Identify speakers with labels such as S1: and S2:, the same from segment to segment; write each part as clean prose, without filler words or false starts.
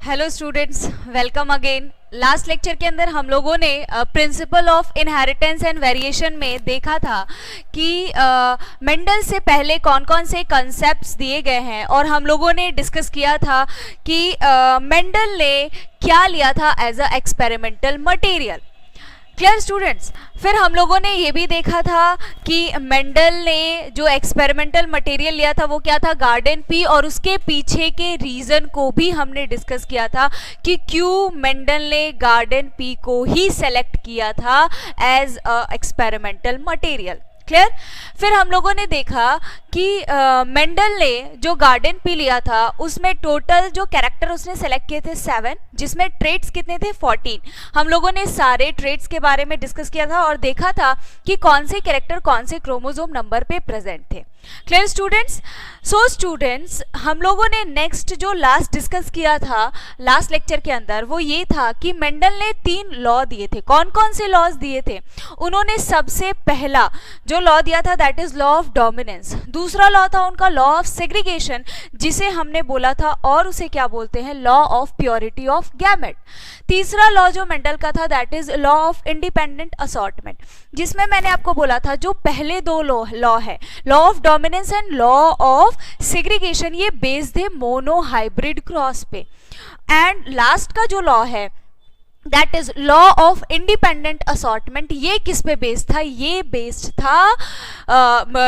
S1: Hello students, welcome again. Last lecture के अंदर हम लोगों ने principle of inheritance and variation में देखा था कि मेंडल से पहले कौन कौन से कॉन्सेप्ट्स दिए गए हैं और हम लोगों ने डिस्कस किया था कि मेंडल ने क्या लिया था as a experimental material. Clear students. फिर हम लोगों ने ये भी देखा था कि मेंडल ने जो एक्सपेरिमेंटल मटेरियल लिया था वो क्या था, गार्डन पी, और उसके पीछे के रीज़न को भी हमने डिस्कस किया था कि क्यों मेंडल ने गार्डन पी को ही सेलेक्ट किया था as a experimental material. Clear. फिर हम लोगों ने देखा कि मेंडल ने जो गार्डन पी लिया था उसमें टोटल जो कैरेक्टर उसने सेलेक्ट किए थे 7, जिसमें ट्रेट्स कितने थे 14। हम लोगों ने सारे ट्रेट्स के बारे में डिस्कस किया था और देखा था कि कौन से कैरेक्टर कौन से क्रोमोसोम नंबर पे प्रेजेंट थे। Clear students. सो स्टूडेंट्स, हम लोगों ने नेक्स्ट जो लास्ट डिस्कस किया था लास्ट लेक्चर के अंदर वो ये था कि मेंडल ने 3 लॉ दिए थे। कौन कौन से लॉज दिए थे? उन्होंने सबसे पहला जो लॉ दिया था that is law of dominance. दूसरा लॉ था उनका लॉ ऑफ सेग्रीगेशन, जिसे हमने बोला था और उसे क्या बोलते हैं, law of purity of gamete. तीसरा लॉ जो मेंडल का था that is law of independent assortment, जिसमें मैंने आपको बोला था जो पहले 2 लॉ है, law of dominance and law of segregation, ये बेस्ड है मोनो हाइब्रिड क्रॉस पे। एंड लास्ट का जो लॉ है that is law of independent assortment, ये किस पे बेस्ड था? ये बेस्ड था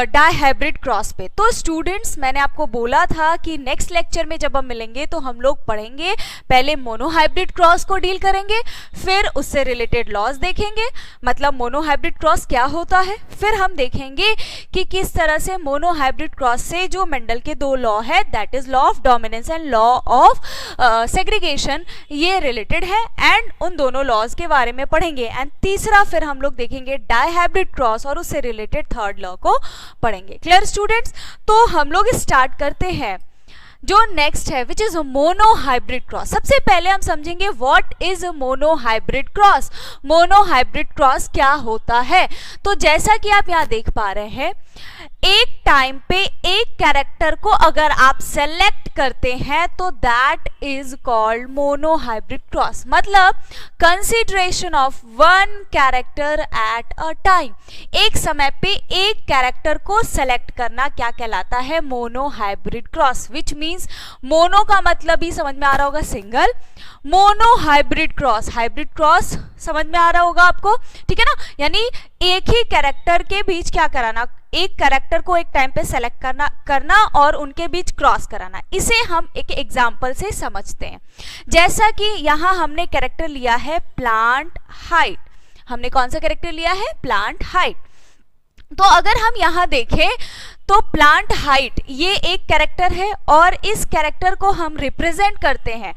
S1: डाइहाइब्रिड क्रॉस पे। तो स्टूडेंट्स, मैंने आपको बोला था कि नेक्स्ट लेक्चर में जब हम मिलेंगे तो हम लोग पढ़ेंगे, पहले मोनोहाइब्रिड क्रॉस को डील करेंगे, फिर उससे रिलेटेड लॉज देखेंगे, मतलब मोनोहाइब्रिड क्रॉस क्या होता है, फिर हम देखेंगे कि किस तरह से मोनोहाइब्रिड क्रॉस से जो मेंडल के 2 लॉ है that is law of dominance and law of segregation, ये रिलेटेड है, एंड उन दोनों लॉज के बारे में पढ़ेंगे। एंड तीसरा फिर हम लोग देखेंगे डाइहाइब्रिड क्रॉस और उससे रिलेटेड थर्ड लॉ को पढ़ेंगे। Clear students. तो हम लोग स्टार्ट करते हैं जो नेक्स्ट है विच इज मोनोहाइब्रिड क्रॉस। सबसे पहले हम समझेंगे what is monohybrid cross. Monohybrid cross क्या होता है? तो जैसा कि आप यहाँ देख पा रहे हैं, एक टाइम पे एक कैरेक्टर को अगर आप सेलेक्ट करते हैं तो that is called monohybrid cross, मतलब consideration of 1 character at a time. एक समय पे एक कैरेक्टर को सेलेक्ट करना क्या कहलाता है? Monohybrid cross, which means mono का मतलब ही समझ में आ रहा होगा single, monohybrid cross, hybrid cross समझ में आ रहा होगा आपको, ठीक है ना। यानी एक ही कैरेक्टर के बीच क्या कराना, एक कैरेक्टर को एक टाइम पे सेलेक्ट करना और उनके बीच क्रॉस कराना। इसे हम एक एग्जांपल से समझते हैं। जैसा कि यहाँ हमने कैरेक्टर लिया है प्लांट हाइट। हमने कौन सा कैरेक्टर लिया है? Plant height. तो अगर हम यहाँ देखें तो प्लांट हाइट ये एक कैरेक्टर है और इस कैरेक्टर को हम रिप्रेजेंट करते हैं।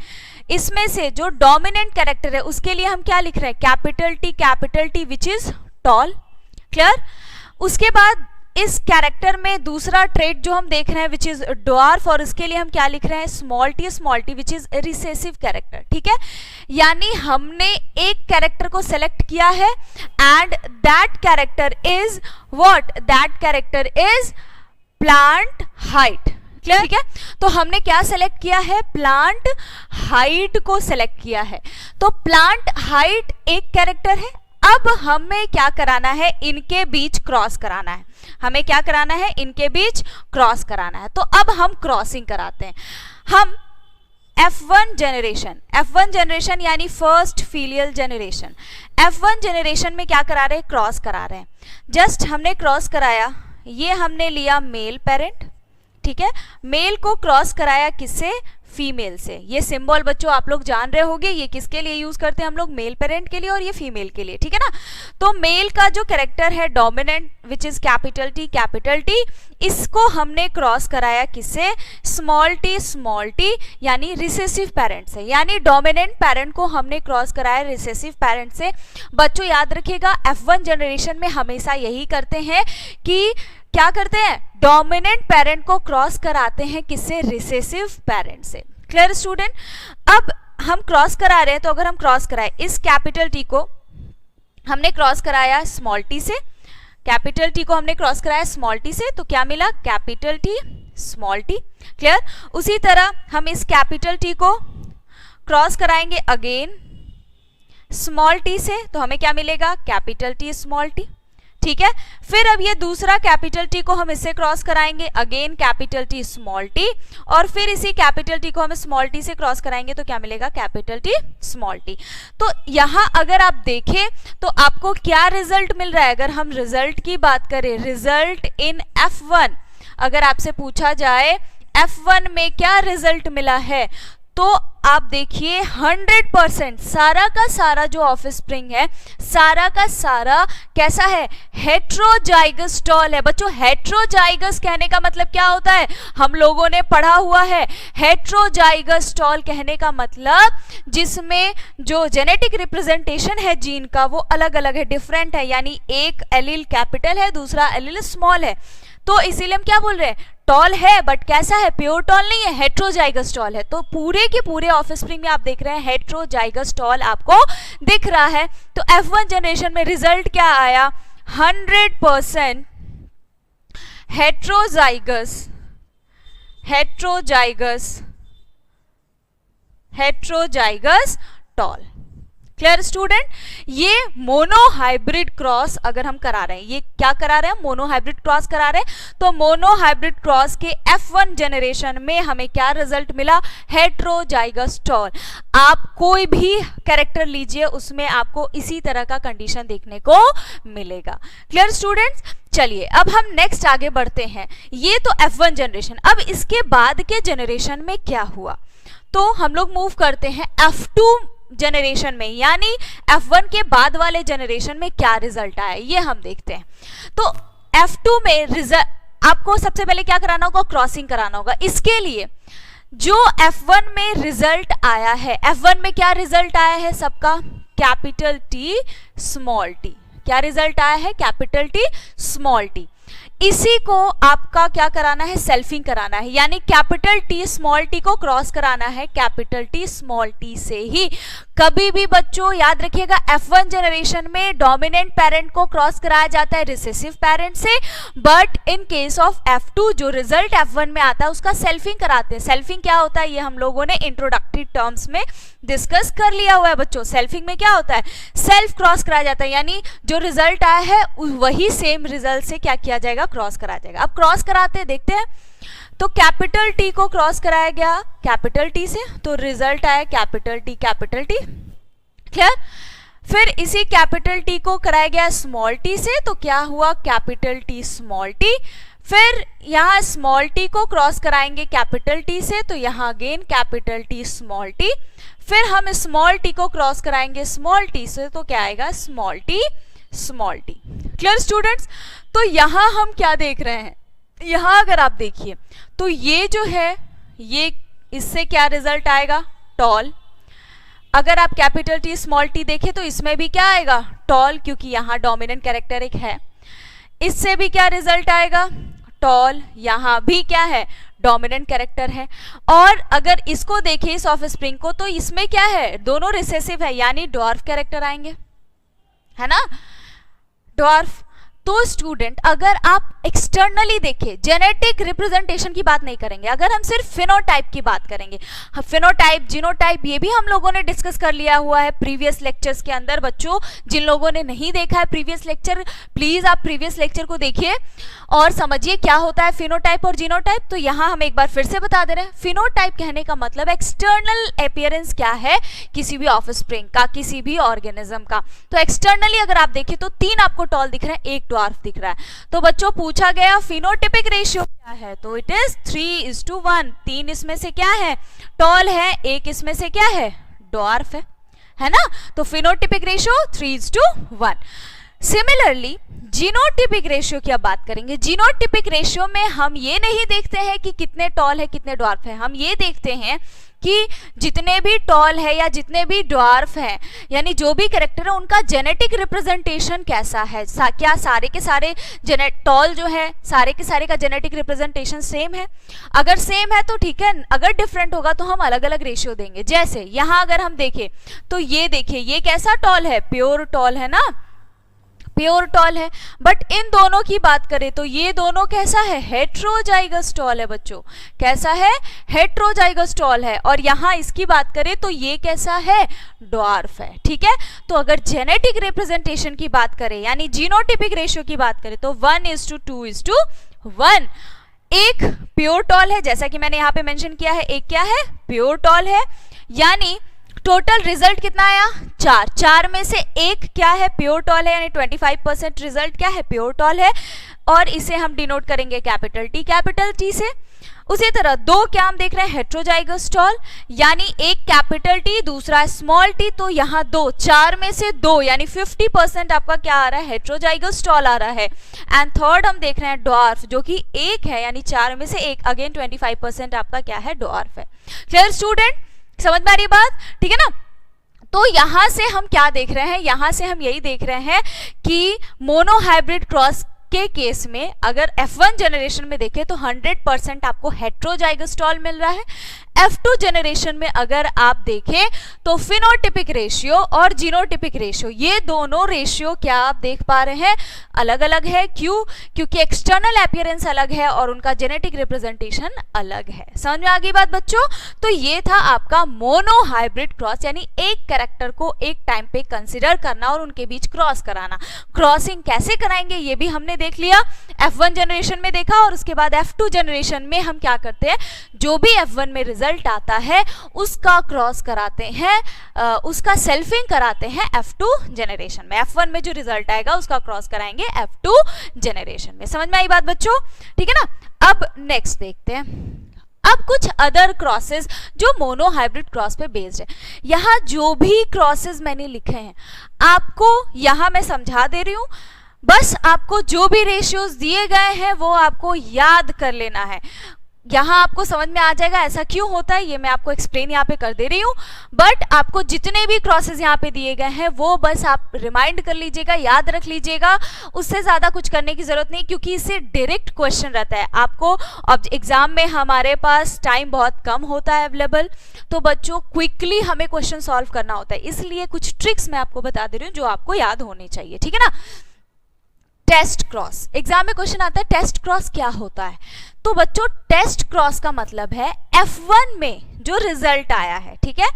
S1: इसमें से जो डोमिनेंट कैरेक्टर है उसके लिए हम क्या लिख रहे हैं? Capital T which is tall. Clear. उसके बाद इस कैरेक्टर में दूसरा ट्रेट जो हम देख रहे हैं विच इज ड्वार्फ, और इसके लिए हम क्या लिख रहे हैं? Small T which is recessive character. ठीक है। यानी हमने एक कैरेक्टर को सेलेक्ट किया है and that character is what? That character is plant height. Clear. ठीक है। तो हमने क्या सेलेक्ट किया है? प्लांट हाइट को सेलेक्ट किया है। तो प्लांट हाइट एक कैरेक्टर है। अब हमें क्या कराना है? इनके बीच क्रॉस कराना है। हमें क्या कराना है? इनके बीच क्रॉस कराना है। तो अब हम क्रॉसिंग कराते हैं। हम F1 जनरेशन यानी first filial generation, F1 generation में क्या करा रहे हैं? क्रॉस करा रहे हैं। जस्ट हमने क्रॉस कराया, ये हमने लिया मेल पेरेंट, ठीक है। मेल को क्रॉस कराया किससे? फीमेल से। ये सिंबल बच्चों आप लोग जान रहे होंगे, ये किसके लिए यूज करते हैं हम लोग? मेल पेरेंट के लिए, और ये फीमेल के लिए, ठीक है ना। तो मेल का जो कैरेक्टर है dominant which is capital T, इसको हमने क्रॉस कराया किससे? स्मॉल टी यानी रिसेसिव पेरेंट से। यानी डोमिनेंट पेरेंट को हमने क्रॉस कराया रिसेसिव पेरेंट से। बच्चों याद रखिएगा, F1 जनरेशन में हमेशा यही करते हैं कि क्या करते हैं? डोमिनेंट पेरेंट को क्रॉस कराते हैं किससे? रिसेसिव पेरेंट से। Clear student. अब हम क्रॉस करा रहे हैं, तो अगर हम क्रॉस कराए इस कैपिटल टी को हमने क्रॉस कराया स्मॉल टी से, कैपिटल टी को हमने क्रॉस कराया स्मॉल टी से, तो क्या मिला? Capital T small T. Clear. उसी तरह हम इस कैपिटल टी को क्रॉस कराएंगे अगेन स्मॉल टी से, तो हमें क्या मिलेगा, कैपिटल टी स्मॉल टी। ठीक है, फिर अब ये दूसरा कैपिटल टी को हम इससे क्रॉस कराएंगे again capital T small T, और फिर इसी कैपिटल टी को हम स्मॉल टी से क्रॉस कराएंगे तो क्या मिलेगा, कैपिटल टी स्मॉल टी। तो यहां अगर आप देखें तो आपको क्या रिजल्ट मिल रहा है, अगर हम रिजल्ट की बात करें, रिजल्ट इन F1, अगर आपसे पूछा जाए F1 में क्या रिजल्ट मिला है, तो आप देखिए 100% सारा का सारा जो ऑफस्प्रिंग है, सारा का सारा कैसा है, हेट्रोजाइगस टॉल है। बच्चों हेट्रोजाइगस कहने का मतलब क्या होता है, हम लोगों ने पढ़ा हुआ है, हेट्रोजाइगस टॉल कहने का मतलब जिसमें जो जेनेटिक रिप्रेजेंटेशन है जीन का वो अलग अलग है, डिफरेंट है, यानी एक एलील कैपिटल है दूसरा एलील स्मॉल है। तो इसीलिए हम क्या बोल रहे हैं, टॉल है बट कैसा है, प्योर टॉल नहीं है, हेट्रोजाइगस टॉल है। तो पूरे के पूरे ऑफस्प्रिंग में आप देख रहे हैं हेट्रोजाइगस टॉल आपको दिख रहा है। तो F1 जनरेशन में रिजल्ट क्या आया, 100% हेट्रोजाइगस टॉल। क्लियर स्टूडेंट, ये मोनोहाइब्रिड क्रॉस अगर हम करा रहे हैं, ये क्या करा रहे हैं, मोनोहाइब्रिड क्रॉस करा रहे हैं, तो मोनोहाइब्रिड क्रॉस के F1 जनरेशन में हमें क्या रिजल्ट मिला, हेट्रोजाइगस टॉल। आप कोई भी कैरेक्टर लीजिए उसमें आपको इसी तरह का कंडीशन देखने को मिलेगा। क्लियर स्टूडेंट्स, चलिए अब हम नेक्स्ट आगे बढ़ते हैं। ये तो F1 जनरेशन, अब इसके बाद के जनरेशन में क्या हुआ, तो हम लोग मूव करते हैं F2 जनरेशन में, यानी F1 के बाद वाले जनरेशन में क्या रिजल्ट आया ये हम देखते हैं। तो F2 में रिजल्ट आपको सबसे पहले क्या कराना होगा, क्रॉसिंग कराना होगा। इसके लिए जो F1 में रिजल्ट आया है, F1 में क्या रिजल्ट आया है सबका, कैपिटल टी स्मॉल टी। क्या रिजल्ट आया है, कैपिटल टी स्मॉल टी। इसी को आपका क्या कराना है, सेल्फिंग कराना है, यानी कैपिटल टी स्मॉल टी को क्रॉस कराना है कैपिटल टी स्मॉल टी से ही। कभी भी बच्चों याद रखिएगा F1 जनरेशन में डोमिनेंट पेरेंट को क्रॉस कराया जाता है रिसेसिव पेरेंट से, but in case of F2 जो रिजल्ट F1 में आता है उसका सेल्फिंग कराते हैं। सेल्फिंग क्या होता है ये हम लोगों ने इंट्रोडक्टरी टर्म्स में डिस्कस कर लिया हुआ है बच्चों। सेल्फिंग में क्या होता है, सेल्फ क्रॉस कराया जाता है, यानी जो रिजल्ट आया है वही सेम रिजल्ट से क्या किया जाएगा, क्रॉस कराया जाएगा। अब क्रॉस कराते हैं, देखते हैं। तो कैपिटल टी को क्रॉस कराया गया कैपिटल टी से, तो रिजल्ट आया कैपिटल टी क्लियर। फिर इसी कैपिटल टी को कराया गया स्मॉल टी से, तो क्या हुआ, कैपिटल टी स्मॉल टी। फिर यहाँ स्मॉल टी को क्रॉस कराएंगे कैपिटल टी से, तो यहाँ again capital T small T. फिर हम स्मॉल टी को क्रॉस कराएंगे स्मॉल टी से, तो क्या आएगा, स्मॉल टी। क्लियर स्टूडेंट्स, तो यहाँ हम क्या देख रहे हैं, यहाँ अगर आप देखिए तो ये जो है ये इससे क्या रिजल्ट आएगा, टॉल। अगर आप कैपिटल टी स्मॉल टी देखें तो इसमें भी क्या आएगा, टॉल, क्योंकि यहाँ डोमिनेंट कैरेक्टर एक है। इससे भी क्या रिजल्ट आएगा, टॉल। यहाँ भी क्या है, डोमिनेंट कैरेक्टर है। और अगर इसको देखें इस ऑफस्प्रिंग को, तो इसमें क्या है, दोनों रिसेसिव है, यानी ड्वार्फ कैरेक्टर आएंगे, है ना, ड्वार्फ। तो स्टूडेंट अगर आप एक्सटर्नली देखें, जेनेटिक रिप्रेजेंटेशन की बात नहीं करेंगे, अगर हम सिर्फ फिनोटाइप की बात करेंगे, फिनोटाइप जीनोटाइप ये भी हम लोगों ने डिस्कस कर लिया हुआ है प्रीवियस लेक्चर्स के अंदर। बच्चों जिन लोगों ने नहीं देखा है प्रीवियस लेक्चर, प्लीज आप प्रीवियस लेक्चर को देखिए और समझिए क्या होता है फिनोटाइप और जीनोटाइप। तो यहाँ हम एक बार फिर से बता दे रहे हैं, फिनोटाइप कहने का मतलब एक्सटर्नल अपीयरेंस क्या है किसी भी ऑफस्प्रिंग का, किसी भी ऑर्गेनिज्म का। तो एक्सटर्नली अगर आप देखें तो 3 आपको टॉल दिख रहा है, 1 ड्वार्फ दिख रहा है। तो बच्चों पूछा गया फिनोटिपिक रेशियो क्या है, तो इट इज 3:1। 3 इसमें से क्या है, टॉल है, 1 इसमें से क्या है, ड्वार्फ है ना। तो phenotypic ratio 3:1। Similarly genotypic ratio की अब बात करेंगे। जीनोटिपिक रेशियो में हम ये नहीं देखते हैं कि कितने टॉल है कितने ड्वार्फ है, हम ये देखते हैं कि जितने भी टॉल है या जितने भी ड्वार्फ हैं, यानी जो भी कैरेक्टर है उनका जेनेटिक रिप्रेजेंटेशन कैसा है, क्या सारे के सारे टॉल जो है सारे के सारे का जेनेटिक रिप्रेजेंटेशन सेम है। अगर सेम है तो ठीक है, अगर डिफरेंट होगा तो हम अलग अलग रेशियो देंगे। जैसे यहाँ अगर हम देखें तो ये देखिए ये कैसा टॉल है, प्योर टॉल है ना, प्योर टॉल है। बट इन दोनों की बात करें तो ये दोनों कैसा है, हेट्रोजाइगस टॉल है बच्चों, कैसा है, हेट्रोजाइगस टॉल है। और यहाँ इसकी बात करें तो ये कैसा है, ड्वार्फ है। ठीक है, तो अगर जेनेटिक रिप्रेजेंटेशन की बात करें यानी जीनोटिपिक रेशियो की बात करें तो 1:2:1। एक प्योर टॉल है जैसा कि मैंने यहाँ पे मेंशन किया है, एक क्या है, प्योर टॉल है। यानी टोटल रिजल्ट कितना आया, 4 में से एक क्या है, प्योर टॉल है, यानी 25% रिजल्ट क्या है, प्योर टॉल है। और इसे हम डिनोट करेंगे कैपिटल टी से। उसी तरह दो क्या हम देख रहे हैं, हेट्रोजाइगस टॉल, यानी एक कैपिटल टी दूसरा स्मॉल टी, तो यहाँ 2, 4 में से 2 यानी 50% आपका क्या आ रहा है, हेट्रोजाइगस टॉल आ रहा है। एंड थर्ड हम देख रहे हैं ड्वार्फ, जो कि एक है, यानी 4 में से एक, अगेन 25% आपका क्या है, ड्वार्फ है। क्लियर स्टूडेंट, समझ में आ रही बात, ठीक है ना। तो यहां से हम क्या देख रहे हैं, यहां से हम यही देख रहे हैं कि मोनोहाइब्रिड क्रॉस के केस में अगर F1 जनरेशन में देखें तो 100% आपको हेट्रोजाइगस टॉल मिल रहा है। F2 जनरेशन में अगर आप देखें तो फिनोटिपिक रेशियो और जीनोटिपिक रेशियो, ये दोनों रेशियो क्या आप देख पा रहे हैं, अलग अलग है। क्यों, क्योंकि एक्सटर्नल अपीयरेंस अलग है और उनका जेनेटिक रिप्रेजेंटेशन अलग है। समझ में आ गई बात बच्चों। तो ये था आपका मोनोहाइब्रिड क्रॉस, यानी एक कैरेक्टर को एक टाइम पे कंसिडर करना और उनके बीच क्रॉस कराना। क्रॉसिंग कैसे कराएंगे ये भी हमने देख लिया, F1 जनरेशन में देखा, और उसके बाद F2 जनरेशन में हम क्या करते हैं, जो भी F1 में रिजल्ट आता है उसका क्रॉस कराते हैं, उसका सेल्फिंग कराते हैं F2 जनरेशन में। F1 में जो रिजल्ट आएगा उसका क्रॉस कराएंगे F2 जनरेशन में। समझ में आई बात बच्चों, ठीक है ना। अब नेक्स्ट देखते हैं, अब कुछ अदर क्रॉसेस जो मोनोहाइब्रिड क्रॉस पे बेस्ड है। यहाँ जो भी क्रॉसेस मैंने लिखे हैं आपको यहाँ मैं समझा दे रही हूँ, बस आपको जो भी रेशियोज दिए गए हैं वो आपको याद कर लेना है। यहाँ आपको समझ में आ जाएगा ऐसा क्यों होता है, ये मैं आपको एक्सप्लेन यहाँ पे कर दे रही हूँ। बट आपको जितने भी क्रॉसेस यहाँ पे दिए गए हैं वो बस आप रिमाइंड कर लीजिएगा, याद रख लीजिएगा, उससे ज़्यादा कुछ करने की ज़रूरत नहीं, क्योंकि इससे डायरेक्ट क्वेश्चन रहता है आपको। अब एग्जाम में हमारे पास टाइम बहुत कम होता है अवेलेबल, तो बच्चों क्विकली हमें क्वेश्चन सॉल्व करना होता है, इसलिए कुछ ट्रिक्स मैं आपको बता दे रही हूँ जो आपको याद होनी चाहिए, ठीक है ना। टेस्ट क्रॉस, एग्जाम में क्वेश्चन आता है टेस्ट क्रॉस क्या होता है। तो बच्चों टेस्ट क्रॉस का मतलब है F1 में जो रिजल्ट आया है, ठीक है,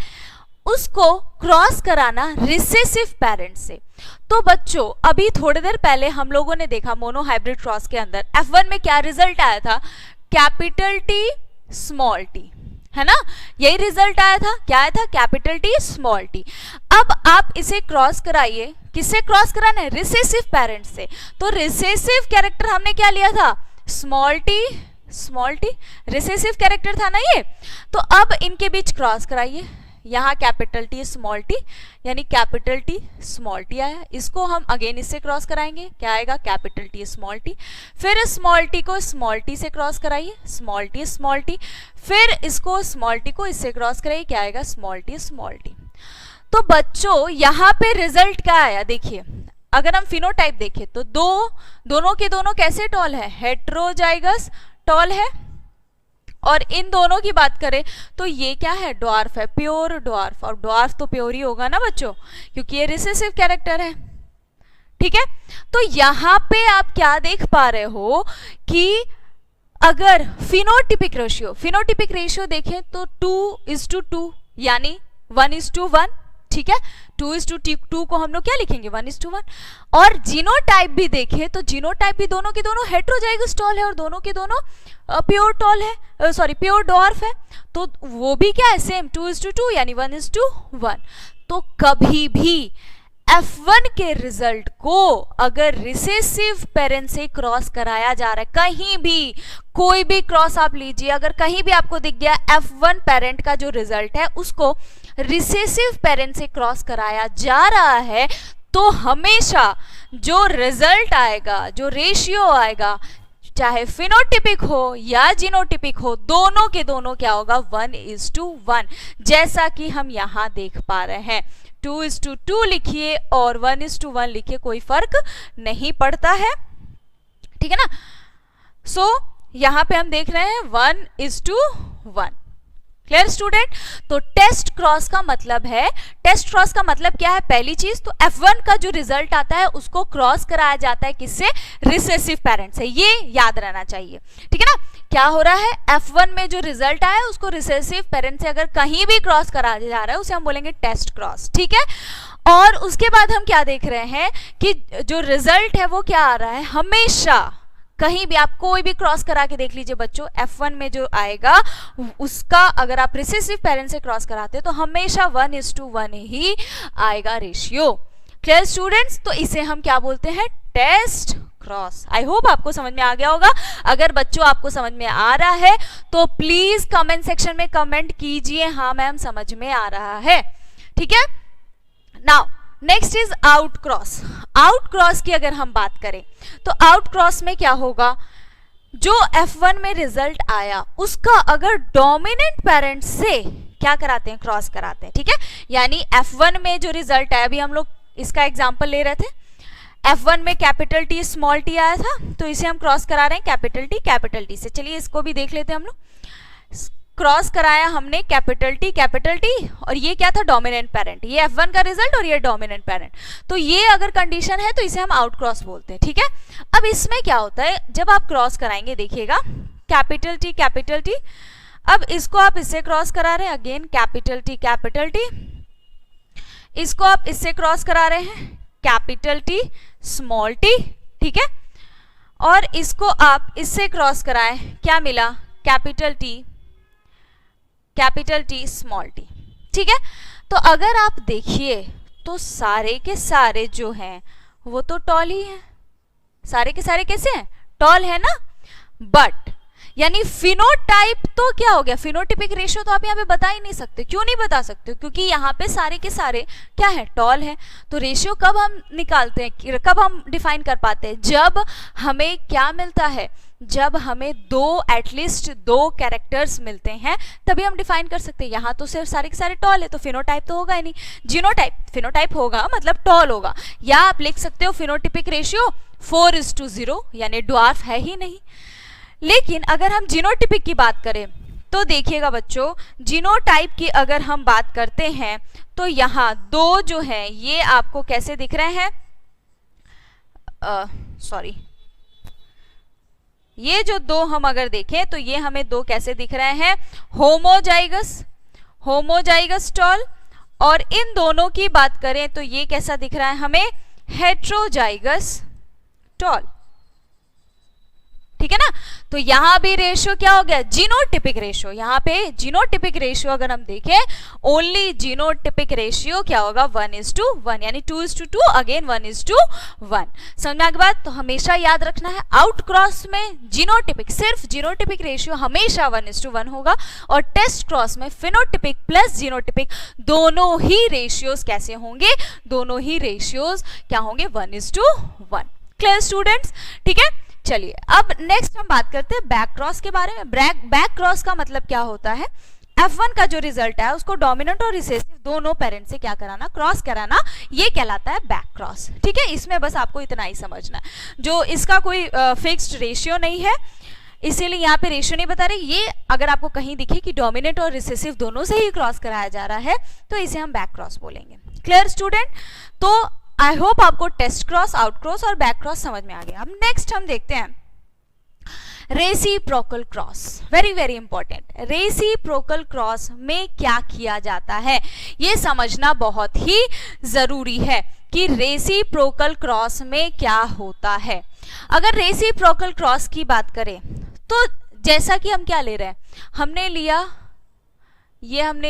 S1: उसको क्रॉस कराना रिसेसिव पेरेंट से। तो बच्चों अभी थोड़ी देर पहले हम लोगों ने देखा मोनोहाइब्रिड क्रॉस के अंदर F1 में क्या रिजल्ट आया था, कैपिटल टी स्मॉल टी, है ना, यही रिजल्ट आया था। क्या आया था, कैपिटल टी स्मॉल टी। अब आप इसे क्रॉस कराइए, किससे क्रॉस कराना है, रिसेसिव पेरेंट से। तो रिसेसिव कैरेक्टर हमने क्या लिया था, स्मॉल टी रिसेसिव कैरेक्टर था ना ये। तो अब इनके बीच क्रॉस कराइए, यहाँ कैपिटल टी स्मॉल टी, यानी कैपिटल टी स्मॉल टी आया, इसको हम अगेन इससे क्रॉस कराएंगे, क्या आएगा, कैपिटल टी स्मॉल टी। फिर स्मॉल टी को स्मॉल टी से क्रॉस कराइए, स्मॉल टी, फिर इसको स्मॉल टी को इससे क्रॉस कराइए, क्या आएगा, स्मॉल टी। तो बच्चों यहाँ पे रिजल्ट क्या आया, देखिए अगर हम फिनोटाइप देखें तो दोनों के दोनों कैसे टॉल है, हेट्रोजाइगस टॉल है। और इन दोनों की बात करें तो ये क्या है, ड्वार्फ है, प्योर ड्वार्फ। और ड्वार्फ तो प्योर ही होगा ना बच्चों, क्योंकि ये रिसेसिव कैरेक्टर है, ठीक है। तो यहाँ पे आप क्या देख पा रहे हो कि अगर फिनोटिपिक रेशियो देखें तो 2:2 यानी 1:1, ठीक है, 2:2 को हम लोग क्या लिखेंगे, 1:1। और जीनोटाइप भी देखें तो जीनोटाइप भी दोनों के दोनों हेट्रोजाइगस टॉल है और दोनों के दोनों प्योर टॉल है, प्योर डॉर्फ है। तो वो भी क्या है, सेम 2:2 यानी 1:1। तो कभी भी F1 के रिजल्ट को अगर रिसेसिव पेरेंट से क्रॉस कराया जा रहा है, कहीं भी कोई भी क्रॉस आप लीजिए, अगर कहीं भी आपको दिख गया F1 पेरेंट का जो रिजल्ट है उसको रिसेसिव पेरेंट से क्रॉस कराया जा रहा है, तो हमेशा जो रिजल्ट आएगा, जो रेशियो आएगा, चाहे फिनोटिपिक हो या जीनोटिपिक हो, दोनों के दोनों क्या होगा, 1:1, जैसा कि हम यहाँ देख पा रहे हैं। 2:2 लिखिए और 1:1 लिखिए, कोई फर्क नहीं पड़ता है, ठीक है ना। सो यहाँ पे हम देख रहे हैं 1:1, क्लियर स्टूडेंट? तो टेस्ट क्रॉस का मतलब है, टेस्ट क्रॉस का मतलब क्या है? पहली चीज तो F1 का जो रिजल्ट आता है उसको क्रॉस कराया जाता है किससे? रिसेसिव पेरेंट से, ये याद रहना चाहिए, ठीक है ना? क्या हो रहा है? F1 में जो रिजल्ट आया है उसको रिसेसिव पेरेंट से अगर कहीं भी क्रॉस कराया जा रहा है उसे हम बोलेंगे टेस्ट क्रॉस, ठीक है? और उसके बाद हम क्या देख रहे हैं कि जो रिजल्ट है वो क्या आ रहा है? हमेशा कहीं भी आप कोई भी क्रॉस करा के देख लीजिए बच्चों, F1 में जो आएगा उसका अगर आप रिसेसिव पेरेंट से क्रॉस कराते तो हमेशा 1:1 ही आएगा रेशियो। Clear students? तो इसे हम क्या बोलते हैं? Test cross. आई होप आपको समझ में आ गया होगा। अगर बच्चों आपको समझ में आ रहा है तो प्लीज कमेंट सेक्शन में कमेंट कीजिए, हाँ मैम समझ में आ रहा है, ठीक है? Now next is out cross. Out cross की अगर हम बात करें तो आउट क्रॉस में क्या होगा? जो F1 में रिजल्ट आया उसका अगर डोमिनेंट पेरेंट से क्या कराते हैं? क्रॉस कराते हैं, ठीक है? यानी F1 में जो रिजल्ट आया, अभी हम लोग इसका एग्जांपल ले रहे थे, F1 में कैपिटल टी स्मॉल टी आया था तो इसे हम क्रॉस करा रहे हैं कैपिटल टी से। चलिए इसको भी देख लेते हैं हम लोग। क्रॉस कराया हमने कैपिटल टी और ये क्या था? Dominant parent. ये F1 का रिजल्ट और ये डोमिनेंट पेरेंट। तो ये अगर कंडीशन है तो इसे हम आउट क्रॉस बोलते हैं, ठीक है? अब इसमें क्या होता है जब आप क्रॉस कराएंगे, देखिएगा कैपिटल टी, अब इसको आप इससे क्रॉस करा रहे हैं, अगेन कैपिटल टी, इसको आप इससे क्रॉस करा रहे हैं कैपिटल टी स्मॉल टी, ठीक है? और इसको आप इससे क्रॉस कराएं, क्या मिला? कैपिटल टी स्मॉल टी, ठीक है? तो अगर आप देखिए तो सारे के सारे जो हैं वो तो टॉल ही हैं, सारे के सारे कैसे हैं? टॉल है ना? बट यानी फिनोटाइप तो क्या हो गया? फिनोटिपिक रेशियो तो आप यहाँ पे बता ही नहीं सकते। क्यों नहीं बता सकते? क्योंकि यहाँ पे सारे के सारे क्या है? टॉल है। तो रेशियो कब हम निकालते हैं, कब हम डिफाइन कर पाते हैं? जब हमें क्या मिलता है? जब हमें एटलीस्ट दो कैरेक्टर्स मिलते हैं तभी हम डिफाइन कर सकते हैं। यहाँ तो सिर्फ सारे के सारे टॉल है तो फिनोटाइप तो होगा ही नहीं। जीनोटाइप, फिनोटाइप होगा मतलब टॉल होगा। या आप लिख सकते हो फिनोटिपिक रेशियो 4:0, यानी ड्वार्फ है ही नहीं। लेकिन अगर हम जीनोटिपिक की बात करें तो देखिएगा बच्चों, जीनोटाइप की अगर हम बात करते हैं तो यहाँ दो जो है ये आपको कैसे दिख रहे हैं? सॉरी, ये जो दो हम अगर देखें तो ये हमें दो कैसे दिख रहे हैं? Homozygous tall. और इन दोनों की बात करें तो ये कैसा दिख रहा है हमें? हेट्रोजाइगस टॉल, ठीक है ना? तो यहां भी रेशियो क्या हो गया? Genotypic ratio. यहां पे जीनोटिपिक रेशियो अगर हम देखें, ओनली जीनोटिपिक रेशियो क्या होगा? 1:1, यानी 2:2, अगेन 1:1। समझ में आ गई बात? तो हमेशा याद रखना है आउट क्रॉस में जीनोटिपिक, सिर्फ जीनोटिपिक रेशियो हमेशा 1:1 होगा, और टेस्ट क्रॉस में फिनोटिपिक प्लस जीनोटिपिक दोनों ही रेशियोज कैसे होंगे? दोनों ही रेशियोज क्या होंगे? 1:1। Clear students? ठीक है, चलिए अब नेक्स्ट हम बात करते हैं बैक क्रॉस के बारे में। बैक क्रॉस का मतलब क्या होता है? F1 का जो रिजल्ट है उसको डोमिनेंट और रिसेसिव दोनों पेरेंट से क्या कराना? क्रॉस कराना, ये कहलाता है बैक क्रॉस, ठीक है? इसमें बस आपको इतना ही समझना है। जो इसका कोई फिक्स्ड रेशियो नहीं है, इसीलिए यहाँ पे रेशियो नहीं बता रहे। ये अगर आपको कहीं दिखे कि डोमिनेंट और रिसेसिव दोनों से ही क्रॉस कराया जा रहा है तो इसे हम बैक क्रॉस बोलेंगे। Clear student? तो आई होप आपको टेस्ट क्रॉस, आउट क्रॉस और बैक क्रॉस समझ में आ गया। अब नेक्स्ट हम देखते हैं reciprocal cross. Very very important. Reciprocal cross में क्या किया जाता है ये समझना बहुत ही जरूरी है कि रेसिप्रोकल क्रॉस में क्या होता है। अगर रेसिप्रोकल क्रॉस की बात करें तो जैसा कि हम क्या ले रहे हैं, हमने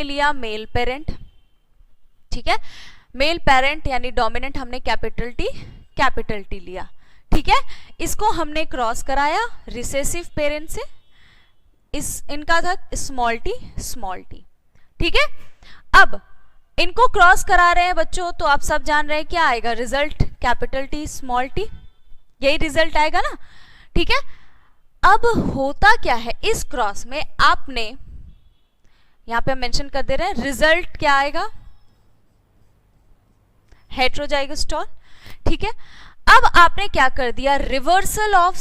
S1: लिया मेल पेरेंट, ठीक है? मेल पेरेंट यानी डोमिनेंट हमने कैपिटल टी लिया, ठीक है? इसको हमने क्रॉस कराया रिसेसिव पेरेंट से, इनका था स्मॉल टी, ठीक है? अब इनको क्रॉस करा रहे हैं बच्चों, तो आप सब जान रहे हैं क्या आएगा result? Capital T small T, यही रिजल्ट आएगा ना, ठीक है? अब होता क्या है इस क्रॉस में, आपने यहां पे हम मेंशन कर दे रहे हैं रिजल्ट क्या आएगा? हेट्रोजाइगस टॉल, ठीक है? अब आपने क्या कर दिया? Reversal of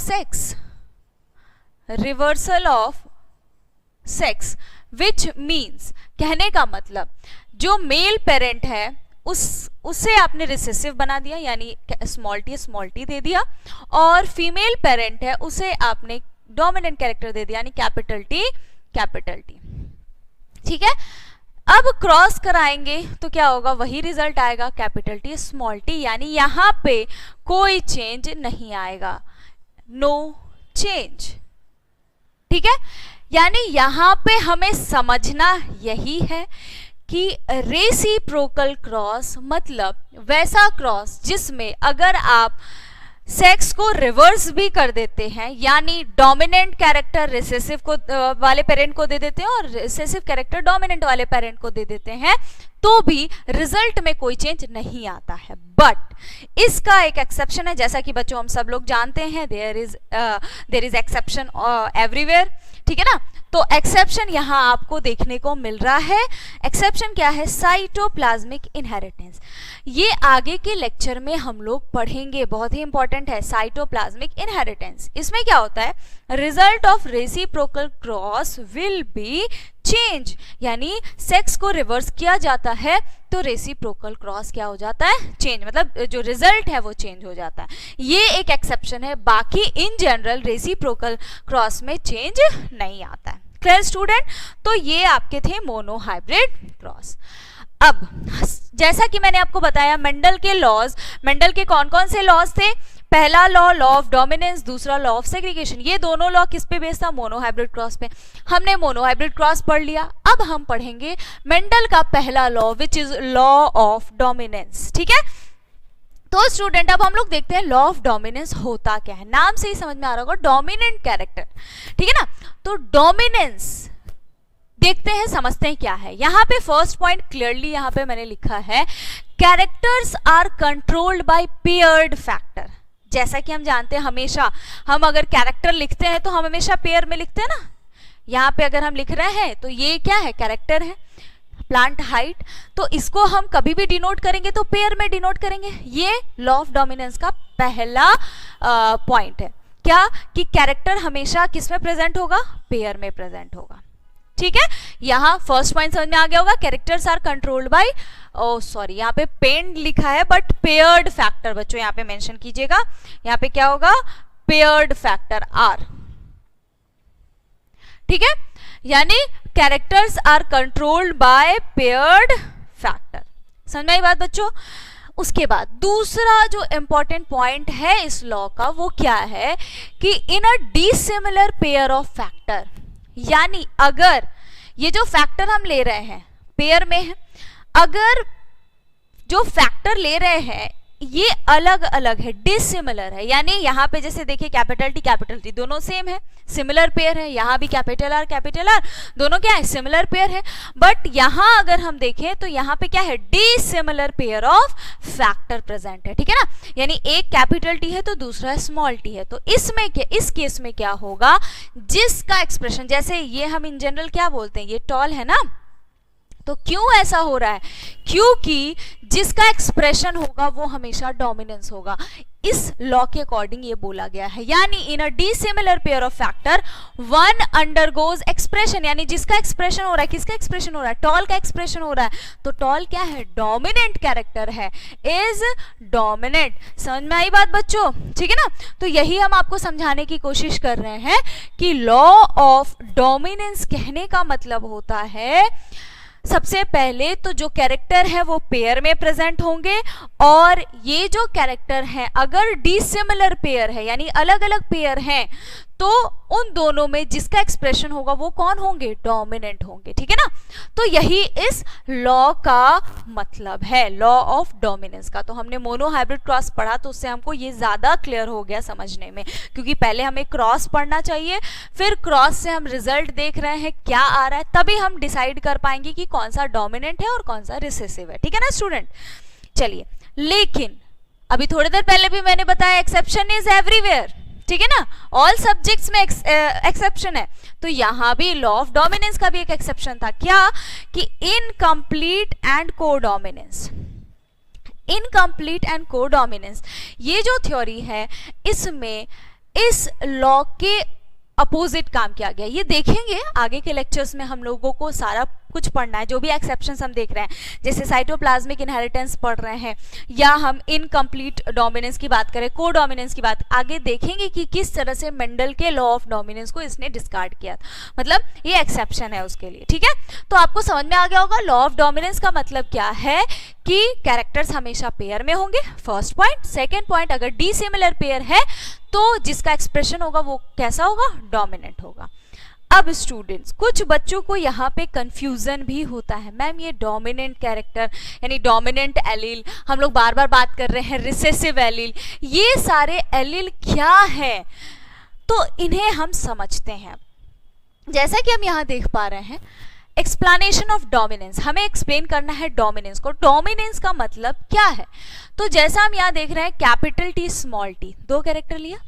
S1: sex which means, कहने का मतलब जो मेल पेरेंट है उससे आपने रिसेसिव बना दिया, यानी स्मॉल टी दे दिया, और फीमेल पेरेंट है उसे आपने डोमिनेंट कैरेक्टर दे दिया, यानी कैपिटल टी। ठीक है, अब क्रॉस कराएंगे तो क्या होगा, वही रिजल्ट आएगा, कैपिटल टी स्मॉल टी, यानी यहां पे कोई चेंज नहीं आएगा, नो चेंज। ठीक है, यानी यहां पे हमें समझना यही है कि रेसिप्रोकल क्रॉस मतलब वैसा क्रॉस जिसमें अगर आप सेक्स को रिवर्स भी कर देते हैं, यानी डोमिनेंट कैरेक्टर रिसेसिव को वाले पेरेंट को दे देते हैं और रिसेसिव कैरेक्टर डोमिनेंट वाले पेरेंट को दे देते हैं, तो भी रिजल्ट में कोई चेंज नहीं आता है। बट इसका एक एक्सेप्शन है, जैसा कि बच्चों हम सब लोग जानते हैं, देयर इज एक्सेप्शन एवरीवेयर। ठीक है ना, तो एक्सेप्शन यहां आपको देखने को मिल रहा है। एक्सेप्शन क्या है, साइटोप्लाज्मिक इनहेरिटेंस। ये आगे के लेक्चर में हम लोग पढ़ेंगे, बहुत ही इंपॉर्टेंट है साइटोप्लाज्मिक इनहेरिटेंस। इसमें क्या होता है, result of reciprocal cross will be change, यानी सेक्स को रिवर्स किया जाता है तो रेसिप्रोकल क्रॉस क्या हो जाता है, चेंज, मतलब जो रिजल्ट है वो चेंज हो जाता है। ये एक एक्सेप्शन है, बाकी इन जनरल रेसिप्रोकल क्रॉस में चेंज नहीं आता है। क्लियर स्टूडेंट, तो ये आपके थे मोनोहाइब्रिड क्रॉस। अब जैसा कि मैंने आपको बताया मेंडल के लॉज, मेंडल के कौन कौन से लॉज थे, पहला लॉ ऑफ डोमिनेंस, दूसरा लॉ ऑफ सेग्रीगेशन। ये दोनों लॉ किस पे बेस्ड था, मोनोहाइब्रिड क्रॉस पे। हमने मोनोहाइब्रिड क्रॉस पढ़ लिया, अब हम पढ़ेंगे मेंडल का पहला law which is law of dominance. ठीक है, तो स्टूडेंट अब हम लोग देखते हैं लॉ ऑफ डोमिनेंस होता क्या है। नाम से ही समझ में आ रहा होगा, डोमिनेंट कैरेक्टर। ठीक है ना, तो डोमिनेंस देखते हैं, समझते हैं क्या है। यहां पे फर्स्ट पॉइंट क्लियरली यहां पे मैंने लिखा है, characters are controlled by paired factor. जैसा कि हम जानते हैं, हमेशा हम अगर कैरेक्टर लिखते हैं तो हम हमेशा पेयर में लिखते हैं ना। यहाँ पे अगर हम लिख रहे हैं तो ये क्या है, कैरेक्टर है, प्लांट हाइट, तो इसको हम कभी भी डिनोट करेंगे तो पेयर में डिनोट करेंगे। ये लॉ ऑफ डोमिनेंस का पहला पॉइंट है, क्या कि कैरेक्टर हमेशा किस में प्रेजेंट होगा, पेयर में प्रेजेंट होगा। ठीक है, यहां फर्स्ट पॉइंट समझ में आ गया होगा, characters are controlled by, sorry यहाँ पे पेंड लिखा है बट पेयर्ड फैक्टर, बच्चों यहाँ पे मेंशन कीजिएगा, यहाँ पे क्या होगा, पेयर्ड फैक्टर आर। ठीक है, यानी characters are controlled by paired factor. समझ में आई बात बच्चों। उसके बाद दूसरा जो इंपॉर्टेंट पॉइंट है इस लॉ का वो क्या है कि इन a dissimilar pair of factor, यानी अगर ये जो फैक्टर हम ले रहे हैं पेयर में है, अगर जो फैक्टर ले रहे हैं ये अलग अलग है, डिसिमिलर है, यानी यहाँ पे जैसे देखिए कैपिटल टी दोनों सेम है, सिमिलर पेयर है, यहाँ भी कैपिटल आर दोनों क्या है, सिमिलर पेयर है। बट यहाँ अगर हम देखें तो यहाँ पे क्या है, dissimilar pair of factor present है। ठीक है ना, यानी एक कैपिटल टी है तो दूसरा स्मॉल टी है। तो इसमें क्या, इस केस में क्या होगा, जिसका एक्सप्रेशन, जैसे ये हम इन जनरल क्या बोलते हैं, ये टॉल है ना, तो क्यों ऐसा हो रहा है, क्योंकि जिसका एक्सप्रेशन होगा वो हमेशा डोमिनेंस होगा। इस लॉ के अकॉर्डिंग ये बोला गया है, यानी in a dissimilar pair of factor one undergoes expression, यानी जिसका एक्सप्रेशन हो रहा है, किसका एक्सप्रेशन हो रहा है, टॉल का एक्सप्रेशन हो रहा है, तो टॉल क्या है, डोमिनेंट कैरेक्टर है, इज डोमिनेंट। समझ में आई बात बच्चों। ठीक है ना, तो यही हम आपको समझाने की कोशिश कर रहे हैं कि लॉ ऑफ डोमिनेंस कहने का मतलब होता है, सबसे पहले तो जो कैरेक्टर है वो पेयर में प्रेजेंट होंगे, और ये जो कैरेक्टर है अगर डिसिमिलर पेयर है यानी अलग अलग पेयर हैं, तो उन दोनों में जिसका एक्सप्रेशन होगा वो कौन होंगे, डोमिनेंट होंगे। ठीक है ना, तो यही इस लॉ का मतलब है, लॉ ऑफ डोमिनेंस का। तो हमने मोनोहाइब्रिड क्रॉस पढ़ा तो उससे हमको ये ज्यादा क्लियर हो गया समझने में, क्योंकि पहले हमें क्रॉस पढ़ना चाहिए, फिर क्रॉस से हम रिजल्ट देख रहे हैं क्या आ रहा है, तभी हम डिसाइड कर पाएंगे कि कौन सा डोमिनेंट है और कौन सा रिसेसिव है। ठीक है ना स्टूडेंट, चलिए, लेकिन अभी थोड़ी देर पहले भी मैंने बताया एक्सेप्शन इज एवरीवेयर। ठीक है ना, ऑल सब्जेक्ट्स में एक्सेप्शन है, तो यहां भी लॉ ऑफ डोमिनेंस का भी एक एक्सेप्शन था, क्या कि incomplete and codominance. Incomplete and codominance ये जो थ्योरी है, इसमें इस लॉ के अपोजिट काम किया गया। ये देखेंगे आगे के लेक्चर्स में, हम लोगों को सारा कुछ पढ़ना है, जो भी एक्सेप्शंस हम देख रहे हैं, जैसे साइटोप्लाज्मिक इनहेरिटेंस पढ़ रहे हैं, या हम इनकम्प्लीट डोमिनेंस की बात करें, को डोमिनेंस की बात, आगे देखेंगे कि किस तरह से मेंडल के लॉ ऑफ डोमिनेंस को इसने डिस्कार्ड किया, मतलब ये एक्सेप्शन है उसके लिए, ठीक है। तो आपको समझ में आ गया होगा लॉ ऑफ डोमिनेंस का मतलब क्या है, कि कैरेक्टर्स हमेशा पेयर में होंगे, फर्स्ट पॉइंट। सेकेंड पॉइंट, अगर डिसिमिलर पेयर है तो जिसका एक्सप्रेशन होगा वो कैसा होगा, डोमिनेंट होगा। अब स्टूडेंट्स, कुछ बच्चों को यहाँ पे कंफ्यूजन भी होता है, मैम ये डोमिनेंट कैरेक्टर यानी डोमिनेंट एलील, हम लोग बार बार बात कर रहे हैं रिसेसिव एलील, ये सारे एलील क्या है, तो इन्हें हम समझते हैं। जैसा कि हम यहाँ देख पा रहे हैं, एक्सप्लेनेशन ऑफ डोमिनेंस, हमें एक्सप्लेन करना है डोमिनेंस को। डोमिनेंस का मतलब क्या है, तो जैसा हम यहाँ देख रहे हैं कैपिटल टी स्मॉल टी, दो कैरेक्टर लिया,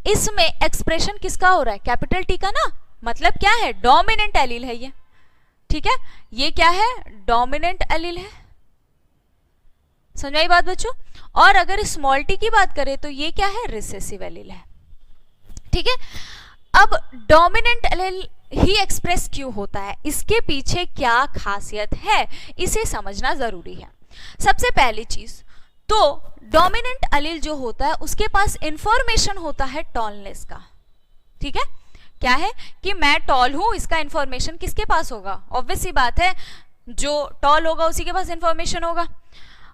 S1: इसमें एक्सप्रेशन किसका हो रहा है, कैपिटल टी का ना, मतलब क्या है, डोमिनेंट एलील है ये, ठीक है, ये क्या है, डोमिनेंट एलील है, समझ आई बात बच्चों। और अगर स्मॉल टी की बात करें तो ये क्या है, रिसेसिव एलील है, ठीक है। अब डोमिनेंट एलील ही एक्सप्रेस क्यों होता है, इसके पीछे क्या खासियत है, इसे समझना जरूरी है। सबसे पहली चीज तो डोमिनेंट एलील जो होता है उसके पास इंफॉर्मेशन होता है टॉलनेस का, ठीक है, क्या है कि मैं टॉल हूं, इसका इंफॉर्मेशन किसके पास होगा, ऑब्वियस सी बात है, जो टॉल होगा उसी के पास इंफॉर्मेशन होगा।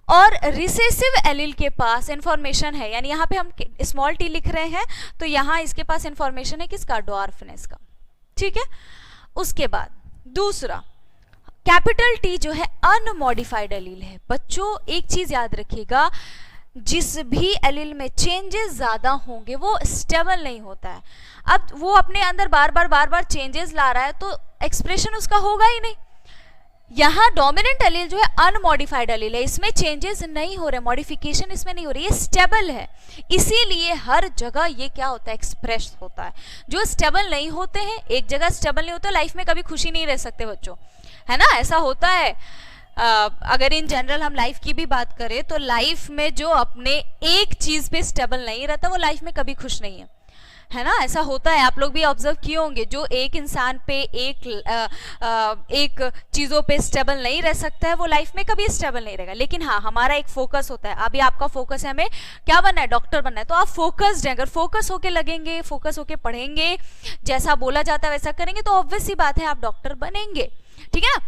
S1: और रिसेसिव एलील के पास इंफॉर्मेशन है, यानी यहाँ पे हम स्मॉल टी लिख रहे हैं तो यहाँ इसके पास इंफॉर्मेशन है किसका, ड्वार्फनेस का, ठीक है। उसके बाद दूसरा, कैपिटल टी जो है अनमॉडिफाइड एलील है। बच्चों एक चीज याद रखिएगा, जिस भी एलील में चेंजेस ज्यादा होंगे वो स्टेबल नहीं होता है। अब वो अपने अंदर बार बार चेंजेस ला रहा है तो एक्सप्रेशन उसका होगा ही नहीं। यहाँ डोमिनेंट एलील जो है अनमॉडिफाइड एलील है, इसमें चेंजेस नहीं हो रहे, मॉडिफिकेशन इसमें नहीं हो रही, ये स्टेबल है, इसीलिए हर जगह ये क्या होता है, एक्सप्रेस होता है। जो स्टेबल नहीं होते हैं, एक जगह स्टेबल नहीं होते, लाइफ में कभी खुशी नहीं रह सकते बच्चों, है ना, ऐसा होता है। अगर इन जनरल हम लाइफ की भी बात करें तो लाइफ में जो अपने एक चीज पे स्टेबल नहीं रहता वो लाइफ में कभी खुश नहीं है ना, ऐसा होता है। आप लोग भी ऑब्जर्व किए होंगे, जो एक इंसान पे एक चीजों पे स्टेबल नहीं रह सकता है वो लाइफ में कभी स्टेबल नहीं रहेगा। लेकिन हाँ, हमारा एक फोकस होता है, अभी आपका फोकस है हमें क्या बनना है, डॉक्टर बनना है, तो आप फोकस्ड हैं, अगर फोकस होके लगेंगे, फोकस होके पढ़ेंगे, जैसा बोला जाता है वैसा करेंगे तो ऑब्वियस सी बात है आप डॉक्टर बनेंगे, ठीक है ना।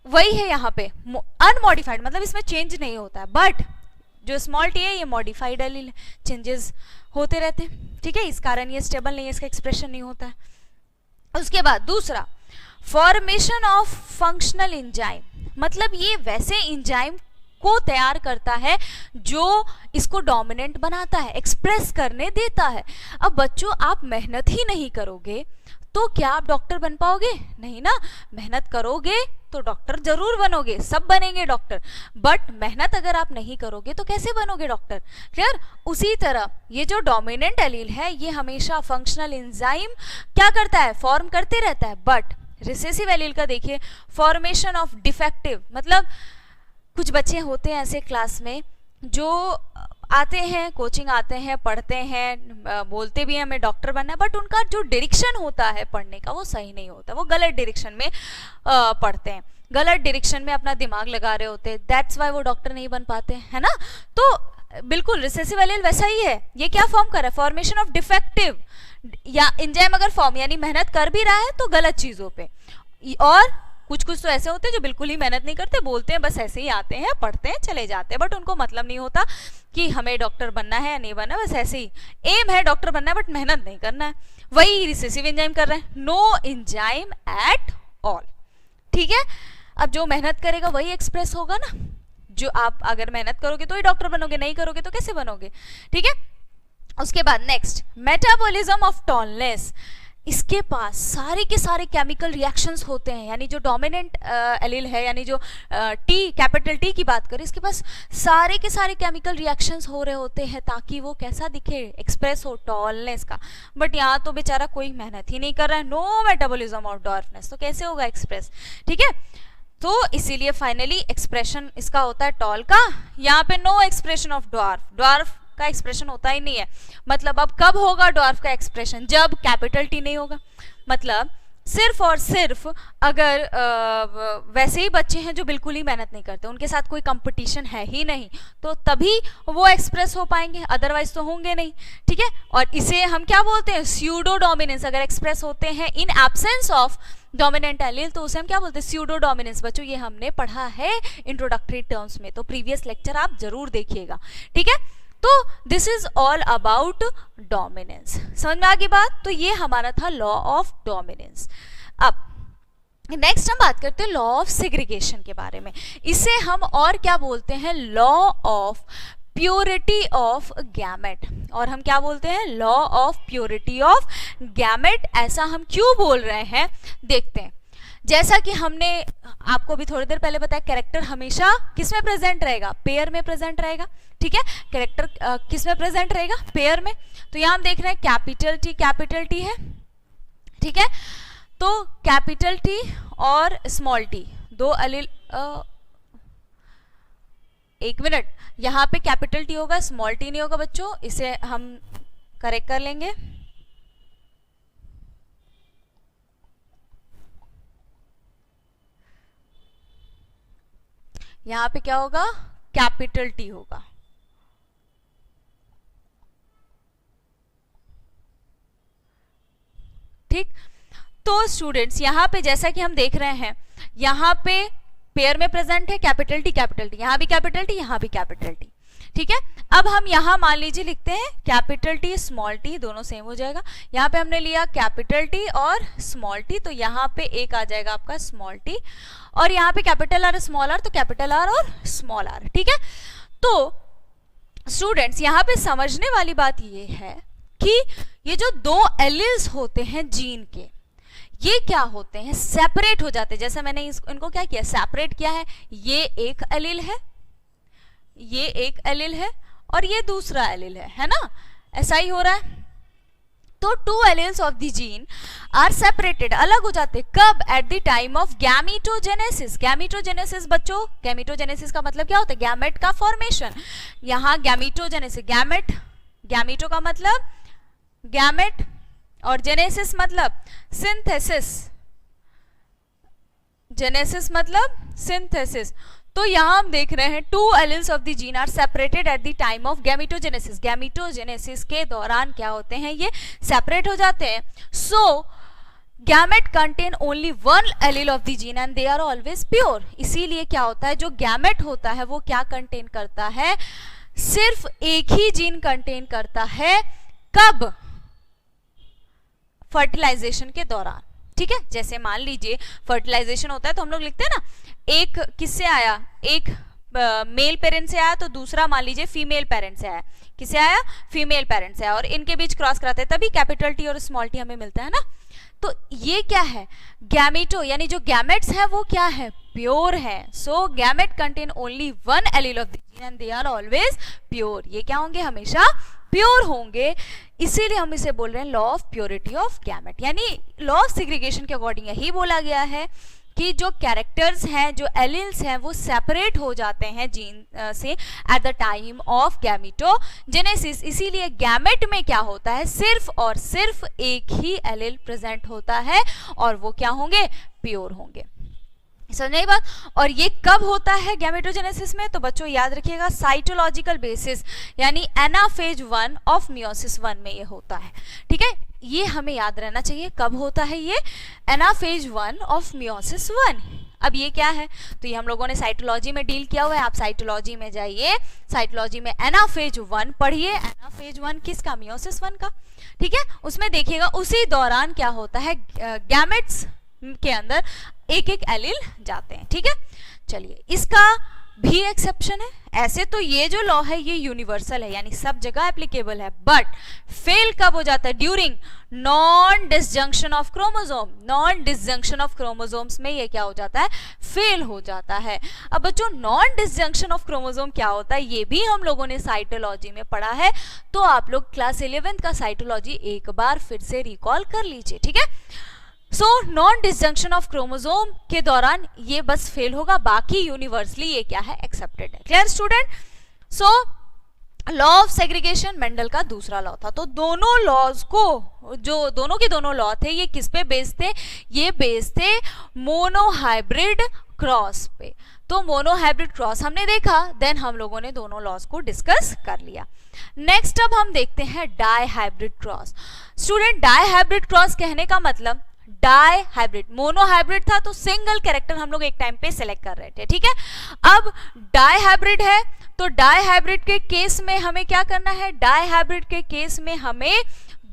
S1: वही है यहाँ पे अनमॉडिफाइड, मतलब इसमें चेंज नहीं होता है, बट जो स्मॉल टी है ये मॉडिफाइड एलील, चेंजेस होते रहते हैं, ठीक है, इस कारण ये स्टेबल नहीं है, इसका एक्सप्रेशन नहीं होता है। उसके बाद दूसरा, फॉर्मेशन ऑफ फंक्शनल एंजाइम, मतलब ये वैसे एंजाइम को तैयार करता है जो इसको डोमिनेंट बनाता है, एक्सप्रेस करने देता है। अब बच्चों आप मेहनत ही नहीं करोगे तो क्या आप डॉक्टर बन पाओगे, नहीं ना, मेहनत करोगे तो डॉक्टर जरूर बनोगे, सब बनेंगे डॉक्टर, बट मेहनत अगर आप नहीं करोगे तो कैसे बनोगे डॉक्टर, क्लियर। उसी तरह ये जो डोमिनेंट एलील है ये हमेशा फंक्शनल एंजाइम क्या करता है, फॉर्म करते रहता है, बट रिसेसिव एलील का देखिए फॉर्मेशन ऑफ डिफेक्टिव, मतलब कुछ बच्चे होते हैं ऐसे क्लास में जो आते हैं, कोचिंग आते हैं, पढ़ते हैं, बोलते भी हैं हमें डॉक्टर बनना है, बट उनका जो डायरेक्शन होता है पढ़ने का वो सही नहीं होता, वो गलत डायरेक्शन में पढ़ते हैं, गलत डायरेक्शन में अपना दिमाग लगा रहे होते हैं, दैट्स वाई वो डॉक्टर नहीं बन पाते, है ना। तो बिल्कुल रिसेसिव एलील वैसा ही है, ये क्या फॉर्म कर रहा है, फॉर्मेशन ऑफ डिफेक्टिव, या एंजाइम अगर फॉर्म यानी मेहनत कर भी रहा है तो गलत चीजों पे, और कुछ कुछ तो ऐसे होते हैं जो बिल्कुल ही मेहनत नहीं करते, बोलते हैं बस ऐसे ही आते हैं, पढ़ते हैं, चले जाते हैं, बट उनको मतलब नहीं होता कि हमें डॉक्टर बनना है या नहीं बनना, बस ऐसे ही एम है डॉक्टर बनना है बट मेहनत नहीं करना है। वही रिसेसिव एंजाइम कर रहे हैं, नो एंजाइम एट ऑल, ठीक है। अब जो मेहनत करेगा वही एक्सप्रेस होगा ना, जो आप अगर मेहनत करोगे तो ही डॉक्टर बनोगे, नहीं करोगे तो कैसे बनोगे, ठीक है। उसके बाद नेक्स्ट, मेटाबॉलिज्म ऑफ टॉलनेस, इसके पास सारे के सारे केमिकल रिएक्शंस होते हैं, यानी जो डोमिनेंट एलील है, यानी जो टी कैपिटल टी की बात करें, इसके पास सारे के सारे केमिकल रिएक्शंस हो रहे होते हैं ताकि वो कैसा दिखे, एक्सप्रेस हो टॉलनेस का, बट यहाँ तो बेचारा कोई मेहनत ही नहीं कर रहा है, नो मेटाबॉलिज्म ऑफ डॉर्फनेस, तो कैसे होगा एक्सप्रेस, ठीक है। तो इसीलिए फाइनली एक्सप्रेशन इसका होता है टॉल का, यहाँ पे no expression of dwarf, dwarf का एक्सप्रेशन होता ही नहीं है। मतलब अब कब होगा ड्वार्फ का एक्सप्रेशन? जब कैपिटल टी नहीं होगा। मतलब सिर्फ और सिर्फ अगर वैसे ही बच्चे हैं जो बिल्कुल ही मेहनत नहीं करते, उनके साथ कोई कंपटीशन है ही नहीं, तो तभी वो एक्सप्रेस हो पाएंगे, अदरवाइज तो होंगे नहीं। ठीक है, और इसे हम क्या बोलते हैं? Pseudo dominance. अगर एक्सप्रेस होते हैं in absence of dominant allele तो उसे हम क्या बोलते हैं? Pseudo dominance. बच्चों ये हमने पढ़ा है इंट्रोडक्टरी टर्म्स में, तो प्रीवियस लेक्चर आप जरूर देखिएगा। ठीक है, तो this is all about dominance. समझ में आ गई बात? तो ये हमारा था लॉ ऑफ डोमिनेंस। अब नेक्स्ट हम बात करते हैं लॉ ऑफ सेग्रीगेशन के बारे में। इसे हम और क्या बोलते हैं? Law of purity of gamete. और हम क्या बोलते हैं? Law of purity of gamete. ऐसा हम क्यों बोल रहे हैं देखते हैं। जैसा कि हमने आपको अभी थोड़ी देर पहले बताया, कैरेक्टर हमेशा किस में प्रेजेंट रहेगा? पेयर में प्रेजेंट रहेगा। ठीक है, कैरेक्टर किस में प्रेजेंट रहेगा? पेयर में। तो यहां हम देख रहे हैं कैपिटल टी है। ठीक है, तो कैपिटल टी और स्मॉल टी दो एलील, एक मिनट, यहां पे कैपिटल टी होगा, स्मॉल टी नहीं होगा बच्चों, इसे हम करेक्ट कर लेंगे। यहां पे क्या होगा? कैपिटल टी होगा। ठीक, तो स्टूडेंट्स यहां पे जैसा कि हम देख रहे हैं, यहां पे पेयर में प्रेजेंट है कैपिटल टी, यहां भी कैपिटल टी, यहां भी कैपिटल टी। ठीक है, अब हम यहां मान लीजिए लिखते हैं कैपिटल टी स्मॉल टी, दोनों सेम हो जाएगा। यहां पे हमने लिया कैपिटल टी और स्मॉल टी, तो यहां पे एक आ जाएगा आपका स्मॉल टी, और यहाँ पे कैपिटल आर स्मॉल आर, तो कैपिटल आर और स्मॉल आर। ठीक है, तो स्टूडेंट्स यहाँ पे समझने वाली बात ये है कि ये जो दो एलील्स होते हैं जीन के, ये क्या होते हैं? सेपरेट हो जाते हैं। जैसे मैंने इनको क्या किया? सेपरेट किया है। ये एक एलील है, ये एक एलील है, और ये दूसरा एलील है ना? ऐसा ही हो रहा है। तो two alleles of the gene are separated, अलग हो जाते। कब? At the time of gametogenesis. Gametogenesis बच्चों, गैमीटोजेनेसिस का मतलब क्या होता है? गैमेट का फॉर्मेशन। यहाँ गैमीटोजेनेसिस, गैमीटो का मतलब गैमेट, और जेनेसिस मतलब सिंथेसिस, जेनेसिस मतलब सिंथेसिस। तो यहां हम देख रहे हैं two alleles of the gene are separated at the time of gametogenesis. Gametogenesis के दौरान क्या होते हैं? ये सेपरेट हो जाते हैं। So gamete contain only one allele of the gene and they are always pure. इसीलिए क्या होता है? जो गैमेट होता है वो क्या कंटेन करता है? सिर्फ एक ही जीन कंटेन करता है। कब? फर्टिलाइजेशन के दौरान। ठीक है, जैसे मान लीजिए फर्टिलाइजेशन होता है तो हम लोग लिखते हैं ना, एक किससे आया? एक मेल पेरेंट से आया, तो दूसरा मान लीजिए फीमेल पेरेंट से आया। किससे आया? फीमेल पेरेंट से आया, और इनके बीच क्रॉस कराते हैं, तभी कैपिटल टी और स्मॉल टी हमें मिलता है ना। तो ये क्या है? गैमीटो, यानी जो गैमेट्स हैं वो क्या है? प्योर है। So gamete contain only one allele of the gene and they are always pure. ये क्या होंगे? हमेशा प्योर होंगे। इसीलिए हम इसे बोल रहे हैं law of purity of gamete. यानी लॉ ऑफ सेग्रीगेशन के अकॉर्डिंग यही बोला गया है कि जो कैरेक्टर्स हैं, जो एलील्स हैं, वो सेपरेट हो जाते हैं जीन से एट द टाइम ऑफ गैमीटोजेनेसिस। इसीलिए गैमेट में क्या होता है? सिर्फ और सिर्फ एक ही एलील प्रेजेंट होता है, और वो क्या होंगे? प्योर होंगे। समझ आई बात? और ये कब होता है गैमेटोजेनेसिस में? तो बच्चों याद रखिएगा, साइटोलॉजिकल बेसिस यानी एनाफेज 1 ऑफ मियोसिस 1 में ये होता है। ठीक है, ये हमें याद रहना चाहिए। कब होता है ये? Anaphase 1 of meiosis 1। अब ये क्या है? तो ये हम लोगों ने साइटोलॉजी में डील किया हुआ है। आप साइटोलॉजी में जाइए, साइटोलॉजी में एनाफेज 1 पढ़िए। एनाफेज 1 किसका? मियोसिस 1 का। ठीक है, उसमें देखिएगा उसी दौरान क्या होता है? गैमेट्स के अंदर एक एक एलील जाते हैं। ठीक है, चलिए इसका भी एक्सेप्शन है। ऐसे तो ये जो लॉ है ये यूनिवर्सल है, यानी सब जगह एप्लीकेबल है, बट फेल कब हो जाता है? During non disjunction of chromosome. Non disjunction of chromosomes में ये क्या हो जाता है? फेल हो जाता है। अब बच्चों नॉन डिसजंक्शन ऑफ क्रोमोसोम क्या होता है? ये भी हम लोगों ने साइटोलॉजी में पढ़ा है, तो आप लोग क्लास 11th का साइटोलॉजी एक बार फिर से रिकॉल कर लीजिए। ठीक है, so non disjunction of chromosome के दौरान ये बस फेल होगा, बाकी यूनिवर्सली ये क्या है? एक्सेप्टेड है। Clear student? So law of segregation Mendel का दूसरा लॉ था। तो दोनों लॉज को, जो दोनों के दोनों लॉ थे, ये किस पे बेस्ड थे? ये बेस्ड थे मोनोहाइब्रिड क्रॉस पे। तो मोनोहाइब्रिड क्रॉस हमने देखा, देन हम लोगों ने दोनों लॉज को डिस्कस कर लिया। नेक्स्ट अब हम देखते हैं dihybrid cross. Student, dihybrid cross कहने का मतलब, डाई हाइब्रिड, मोनोहाइब्रिड था तो सिंगल कैरेक्टर हम लोग एक टाइम पे सिलेक्ट कर रहे थे, ठीक है। अब डाई हाइब्रिड है, तो डाई हाइब्रिड के केस में हमें क्या करना है? डाई हाइब्रिड के केस में हमें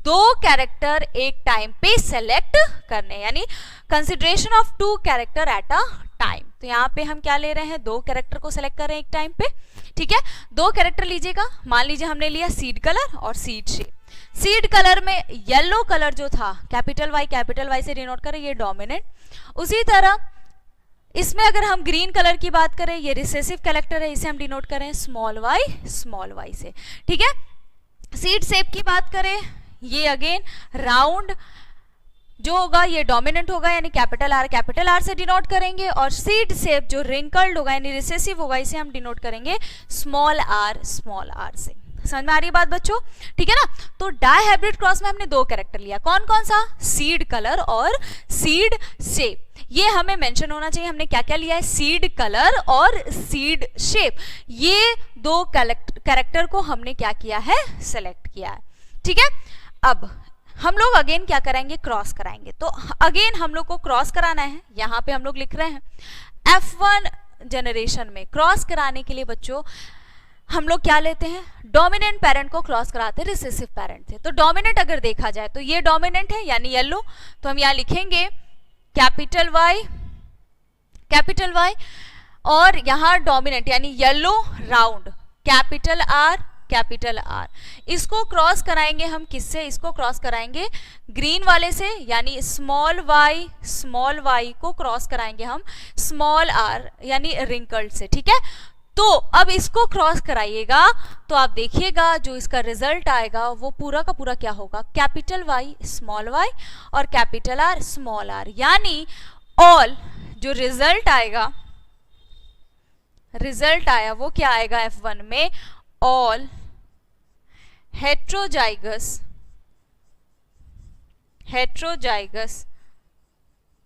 S1: दो कैरेक्टर एक टाइम पे सेलेक्ट करने, यानी consideration of two character at a time. तो यहाँ पे हम क्या ले रहे हैं? दो कैरेक्टर को सेलेक्ट कर रहे हैं एक टाइम पे, ठीक है। दो कैरेक्टर लीजिएगा, मान लीजिए हमने लिया सीड कलर और सीड शेप। सीड कलर में येलो कलर जो था कैपिटल वाई से डिनोट करें, ये डोमिनेंट। उसी तरह इसमें अगर हम ग्रीन कलर की बात करें, ये रिसेसिव कैरेक्टर है, इसे हम डिनोट करें स्मॉल वाई से, ठीक है। सीड शेप की बात करें, ये अगेन राउंड जो होगा ये डोमिनेंट होगा, यानी कैपिटल आर से डिनोट करेंगे। और सीड शेप जो रिंकल्ड होगा यानी रिसेसिव होगा, इसे हम डिनोट करेंगे स्मॉल आर से। समझ में आ रही है बात बच्चों? ठीक है ना। तो डाई हाइब्रिड क्रॉस में हमने दो कैरेक्टर लिया, कौन कौन सा? सीड कलर और सीड शेप। ये हमें मेंशन होना चाहिए, हमने क्या क्या लिया है? सीड कलर और सीड शेप। ये दो कैरेक्टर को हमने क्या किया है? सेलेक्ट किया है, ठीक है। अब हम लोग अगेन क्या कराएंगे? क्रॉस कराएंगे। तो अगेन हम लोग को क्रॉस कराना है, यहाँ पे हम लोग लिख रहे हैं F1 जनरेशन में क्रॉस कराने के लिए बच्चों हम लोग क्या लेते हैं? डोमिनेंट पेरेंट को क्रॉस कराते हैं रिसेसिव पेरेंट से। तो डोमिनेंट अगर देखा जाए तो ये डोमिनेंट है यानी येलो, तो हम यहाँ लिखेंगे कैपिटल वाई और यहाँ डोमिनेंट यानी येलो राउंड कैपिटल आर। इसको क्रॉस कराएंगे हम किससे? इसको क्रॉस कराएंगे ग्रीन वाले से, यानी स्मॉल वाई को क्रॉस कराएंगे हम स्मॉल आर यानी रिंकल्ड से, ठीक है। तो अब इसको क्रॉस कराइएगा तो आप देखिएगा जो इसका रिजल्ट आएगा वो पूरा का पूरा क्या होगा? कैपिटल वाई स्मॉल वाई और कैपिटल आर स्मॉल आर, यानी ऑल जो रिजल्ट आया वो क्या आएगा? F1 में all heterozygous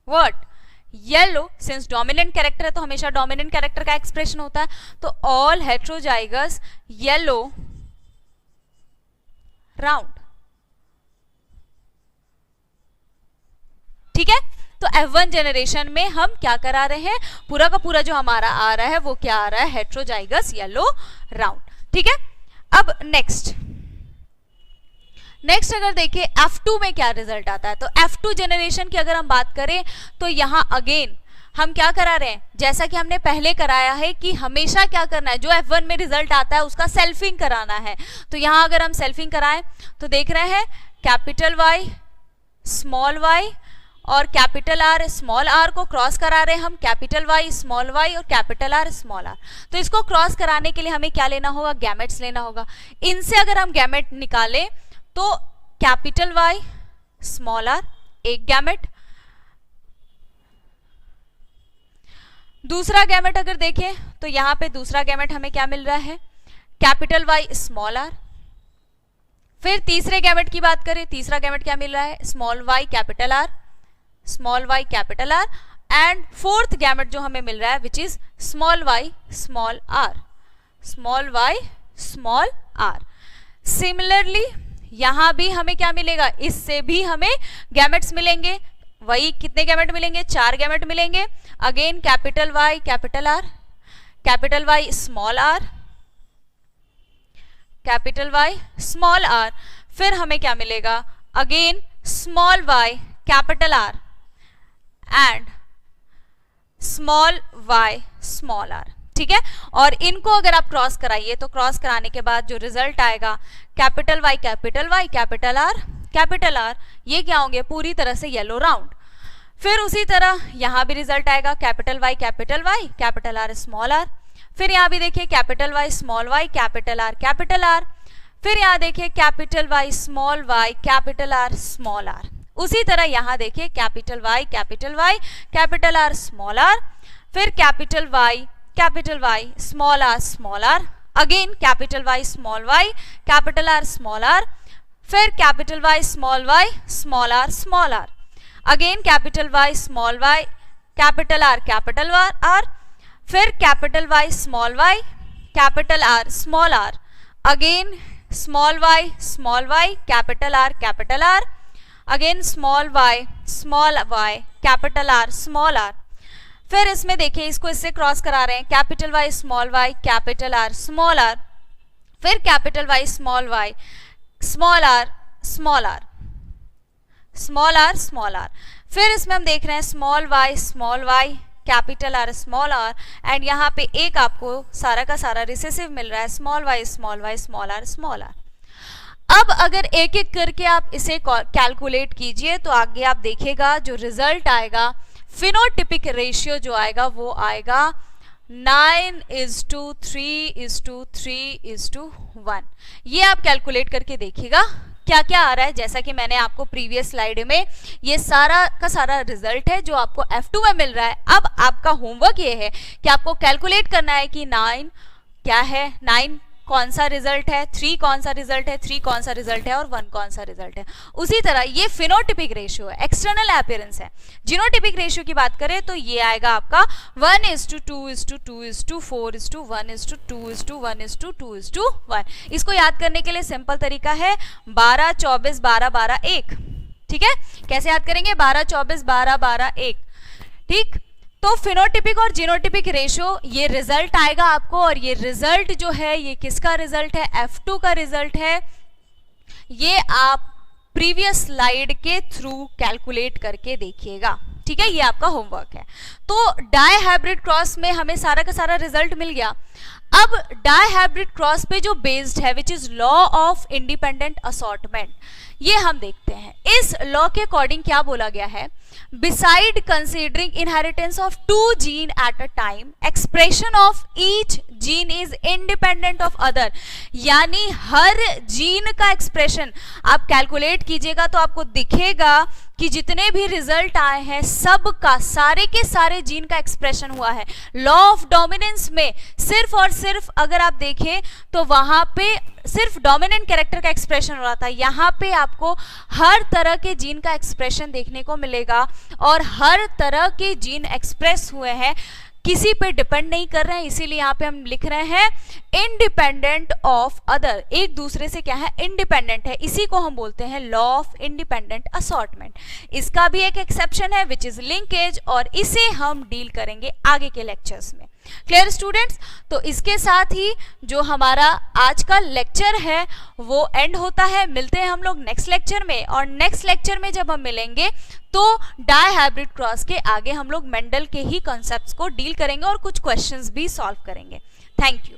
S1: what? Yellow. Since dominant character है तो हमेशा डोमिनेंट कैरेक्टर का एक्सप्रेशन होता है, तो ऑल हेट्रोजाइगस येलो राउंड, ठीक है। तो F1 जनरेशन में हम क्या करा रहे हैं? पूरा का पूरा जो हमारा आ रहा है वो क्या आ रहा है? हेट्रोजाइगस येलो राउंड, ठीक है। अब नेक्स्ट अगर देखिए F2 में क्या रिजल्ट आता है, तो F2 जनरेशन की अगर हम बात करें तो यहाँ अगेन हम क्या करा रहे हैं? जैसा कि हमने पहले कराया है कि हमेशा क्या करना है? जो F1 में रिजल्ट आता है उसका सेल्फिंग कराना है। तो यहाँ अगर हम सेल्फिंग कराएं तो देख रहे हैं कैपिटल वाई स्मॉल वाई और कैपिटल आर स्मॉल आर को क्रॉस करा रहे हैं हम कैपिटल वाई स्मॉल वाई और कैपिटल आर स्मॉल आर। तो इसको क्रॉस कराने के लिए हमें क्या लेना होगा? गैमेट्स लेना होगा। इनसे अगर हम गैमेट निकालें तो कैपिटल वाई स्मॉल आर एक गैमेट, दूसरा गैमेट अगर देखें तो यहां पे दूसरा गैमेट हमें क्या मिल रहा है? Capital Y small R. फिर तीसरे गैमेट की बात करें, तीसरा गैमेट क्या मिल रहा है? Small Y capital R and fourth gamete जो हमें मिल रहा है which is small Y small R. Similarly यहां भी हमें क्या मिलेगा? इससे भी हमें गैमेट्स मिलेंगे। वही कितने गैमेट मिलेंगे? 4 गैमेट मिलेंगे। Again capital Y capital R, capital Y small R, capital Y small R. फिर हमें क्या मिलेगा? Again small Y capital R and small Y small R, ठीक है। और इनको अगर आप क्रॉस कराइए तो क्रॉस कराने के बाद जो रिजल्ट आएगा कैपिटल वाई कैपिटल आर, ये क्या होंगे? पूरी तरह से येलो राउंड। फिर उसी तरह यहां भी रिजल्ट आएगा capital Y capital R small R. फिर यहां भी देखिए capital Y small Y capital R. फिर यहां देखिए capital Y small Y capital R small R. उसी तरह यहां देखिए capital Y capital R small R, फिर capital Y small R. Again capital Y small Y, capital R small R, फिर capital Y small R small R, again capital Y small Y, capital R, फिर capital Y small Y, capital R small R, again small Y, capital R, again small Y, capital R small R. फिर इसमें देखिए, इसको इससे cross करा रहे हैं, capital Y, capital R small R, फिर capital Y small R, small R, small R, फिर इसमें हम देख रहे हैं small Y, capital R small R, and यहाँ पे एक आपको सारा का सारा रिसेसिव मिल रहा है, स्मॉल वाई, स्मॉल आर। अब अगर एक एक करके आप इसे कैलकुलेट कीजिए तो आगे आप देखिएगा जो रिजल्ट आएगा, फिनोटिपिक रेशियो जो आएगा वो आएगा 9:3:3:1। ये आप कैलकुलेट करके देखिएगा क्या क्या आ रहा है। जैसा कि मैंने आपको प्रीवियस स्लाइड में ये सारा का सारा रिजल्ट है जो आपको F2 में मिल रहा है। अब आपका होमवर्क ये है कि आपको कैलकुलेट करना है कि 9 क्या है, 9 कौन सा रिजल्ट है, 3 कौन सा रिजल्ट है, 3 कौन सा रिजल्ट है और 1 कौन सा रिजल्ट है। उसी तरह ये फिनोटिपिक रेशियो है, एक्सटर्नल अपीयरेंस है। जीनोटिपिक रेशियो की बात करें तो ये आएगा आपका 1:2:2:4:1:2:1:2:1:1। इसको याद करने के लिए सिंपल तरीका है 12 24 12 12 1। ठीक है, कैसे याद करेंगे, 12 24 12 12 1। ठीक, तो फिनोटिपिक और जीनोटिपिक रेशियो ये रिजल्ट आएगा आपको, और ये रिजल्ट जो है ये किसका रिजल्ट है, F2 का रिजल्ट है। ये आप प्रीवियस स्लाइड के थ्रू कैलकुलेट करके देखिएगा। ठीक है, ये आपका होमवर्क है। तो डाई हाइब्रिड क्रॉस में हमें सारा का सारा रिजल्ट मिल गया। अब डाई हाइब्रिड क्रॉस पे जो बेस्ड है which is law of independent assortment, ये हम देखते हैं। इस लॉ के अकॉर्डिंग क्या बोला गया है, beside considering inheritance of 2 gene eight a time, expression of each gene is independent of other. यानी हर जीन का एक्सप्रेशन आप कैलकुलेट कीजिएगा तो आपको दिखेगा कि जितने भी रिजल्ट आए हैं सब का सारे के सारे जीन का एक्सप्रेशन हुआ है। लॉ ऑफ डोमिनेंस में सिर्फ और सिर्फ अगर आप देखें तो वहां पे सिर्फ डोमिनेंट कैरेक्टर का एक्सप्रेशन हो रहा था, यहाँ पे आपको हर तरह के जीन का एक्सप्रेशन देखने को मिलेगा, और हर तरह के जीन एक्सप्रेस हुए हैं, किसी पे डिपेंड नहीं कर रहे हैं। इसीलिए यहाँ पे हम लिख रहे हैं इंडिपेंडेंट ऑफ अदर, एक दूसरे से क्या है, इंडिपेंडेंट है। इसी को हम बोलते हैं लॉ ऑफ इंडिपेंडेंट असॉर्टमेंट। इसका भी एक एक्सेप्शन है विच इज लिंकेज, और इसे हम डील करेंगे आगे के लेक्चर्स में। क्लियर स्टूडेंट्स, तो इसके साथ ही जो हमारा आज का लेक्चर है वो एंड होता है। मिलते हैं हम लोग नेक्स्ट लेक्चर में, और नेक्स्ट लेक्चर में जब हम मिलेंगे तो डाई हाइब्रिड क्रॉस के आगे हम लोग मेंडल के ही कॉन्सेप्ट्स को डील करेंगे और कुछ क्वेश्चंस भी सॉल्व करेंगे। Thank you.